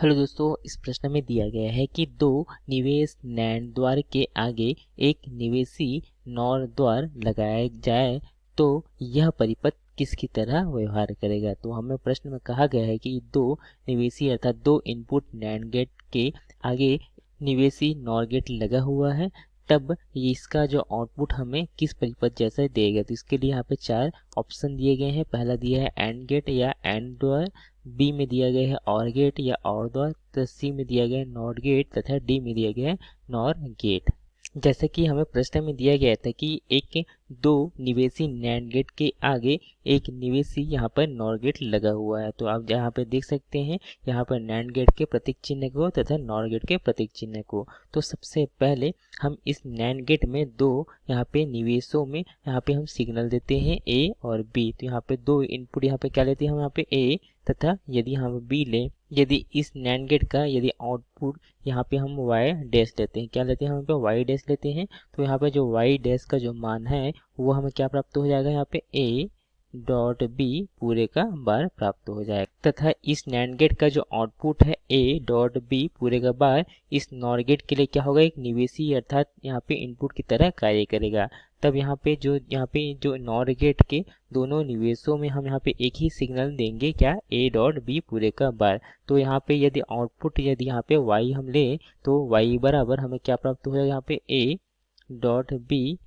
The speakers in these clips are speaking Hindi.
हेलो दोस्तों, इस प्रश्न में दिया गया है कि दो निवेश नैंड द्वार के आगे एक निवेशी नॉर द्वार लगाया जाए तो यह परिपथ किसकी तरह व्यवहार करेगा। तो हमें प्रश्न में कहा गया है कि दो निवेशी अर्थात दो इनपुट नैंड गेट के आगे निवेशी नॉर गेट लगा हुआ है, तब इसका जो आउटपुट हमें किस परिपथ जैसा देगा। तो इसके लिए यहाँ पे चार ऑप्शन दिए गए हैं। पहला दिया है एंड गेट या एंड द्वार, बी में दिया गया है और गेट या और द्वार, तो सी में दिया गया है नॉट गेट तथा डी में दिया गया है नॉर गेट। जैसे कि हमें प्रश्न में दिया गया था कि एक दो निवेशी नैंड गेट के आगे एक निवेशी यहाँ पर नॉर गेट लगा हुआ है। तो आप यहाँ पे देख सकते हैं यहाँ पर नैंड गेट के प्रतीक चिन्ह को तथा नॉर गेट के प्रतीक चिन्ह को। तो सबसे पहले हम इस नैंड गेट में दो यहाँ पे निवेशों में यहाँ पे हम सिग्नल देते हैं ए और बी। तो यहाँ पे दो इनपुट यहाँ पे क्या लेते हैं हम यहाँ पे ए तथा यदि हम बी लें, यदि इस नैंड गेट का यदि आउटपुट यहाँ पे हम y डैश लेते हैं, क्या लेते हैं हम यहाँ पे y डैश लेते हैं, तो यहाँ पे जो y डैश का जो मान है वो हमें क्या प्राप्त हो जाएगा, यहाँ पे a डॉट बी पूरे का बार प्राप्त हो जाएगा तथा इस नैंड गेट का जो आउटपुट है a डॉट बी पूरे का बार इस नॉर गेट के लिए क्या होगा, एक निवेशी अर्थात यहाँ पे इनपुट की तरह कार्य करेगा। तब यहाँ पे जो नॉर गेट के दोनों निवेशों में हम यहाँ पे एक ही सिग्नल देंगे, क्या a डॉट बी पूरे का बार। तो यहाँ पे यदि आउटपुट यदि यहाँ पे y हम ले तो y बराबर हमें क्या प्राप्त हो जाएगा, यहाँ पे a डॉट बी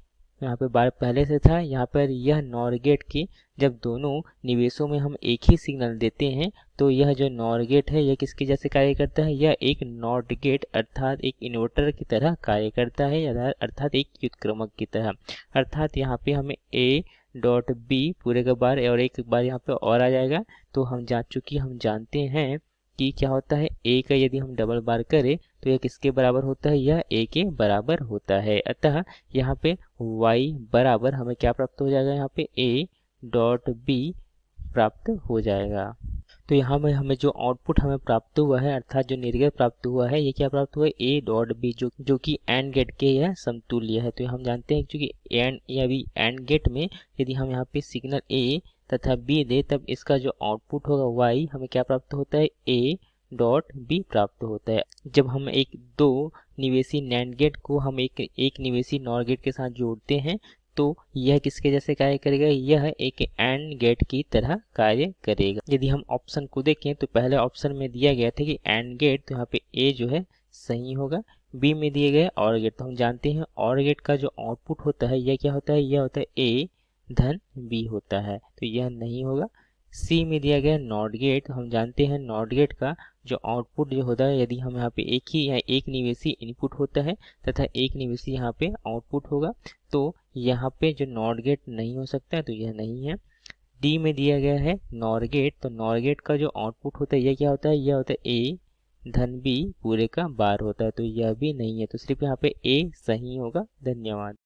यहाँ पे बार पहले से था। यहाँ पर यह नॉर गेट की जब दोनों निवेशों में हम एक ही सिग्नल देते हैं तो यह जो नॉर गेट है यह किसके जैसे कार्य करता है, यह एक नॉट गेट अर्थात एक इन्वर्टर की तरह कार्य करता है अर्थात एक व्युत्क्रमक की तरह। अर्थात यहाँ पे हमें a डॉट बी पूरे का बार और एक बार यहाँ पे और आ जाएगा। तो हम चूंकि हम जानते हैं कि क्या होता है a का यदि हम डबल बार करें तो यह किसके बराबर होता है, यह a के बराबर होता है। अतः यहाँ पे y बराबर हमें क्या प्राप्त हो जाएगा, यहाँ पे a डॉट बी प्राप्त हो जाएगा। तो यहाँ में हमें जो आउटपुट हमें प्राप्त हुआ है अर्थात जो निर्गत प्राप्त हुआ है ये क्या प्राप्त हुआ है, a डॉट बी जो कि एंड गेट के यह समतुल्य है। तो हम जानते हैं क्योंकि एंड गेट में यदि हम यहाँ पे सिग्नल a तथा b दे तब इसका जो आउटपुट होगा y हमें क्या प्राप्त होता है, a डॉट बी प्राप्त होता है। जब हम एक दो निवेशी नैंड गेट को हम एक निवेशी नॉर गेट के साथ जोड़ते हैं तो यह किसके जैसे कार्य करेगा, यह एक एंड गेट की तरह कार्य करेगा। यदि हम ऑप्शन को देखें तो पहले ऑप्शन में दिया गया था कि एंड गेट, तो यहाँ पे ए जो है सही होगा। बी में दिए गए और गेट, तो हम जानते हैं और गेट का जो आउटपुट होता है यह क्या होता है, यह होता है ए धन बी होता है, तो यह नहीं होगा। सी में दिया गया नॉट गेट, तो हम जानते हैं नॉट गेट का जो आउटपुट जो होता है यदि हम यहाँ पे एक निवेशी इनपुट होता है तथा एक निवेशी यहाँ पे आउटपुट होगा तो यहाँ पे जो नॉट गेट नहीं हो सकता है, तो यह नहीं है। डी में दिया गया है नॉर गेट, तो नॉर गेट का जो आउटपुट होता है यह क्या होता है, यह होता है ए धन बी पूरे का बार होता है, तो यह भी नहीं है। तो सिर्फ यहाँ पे ए सही होगा। धन्यवाद।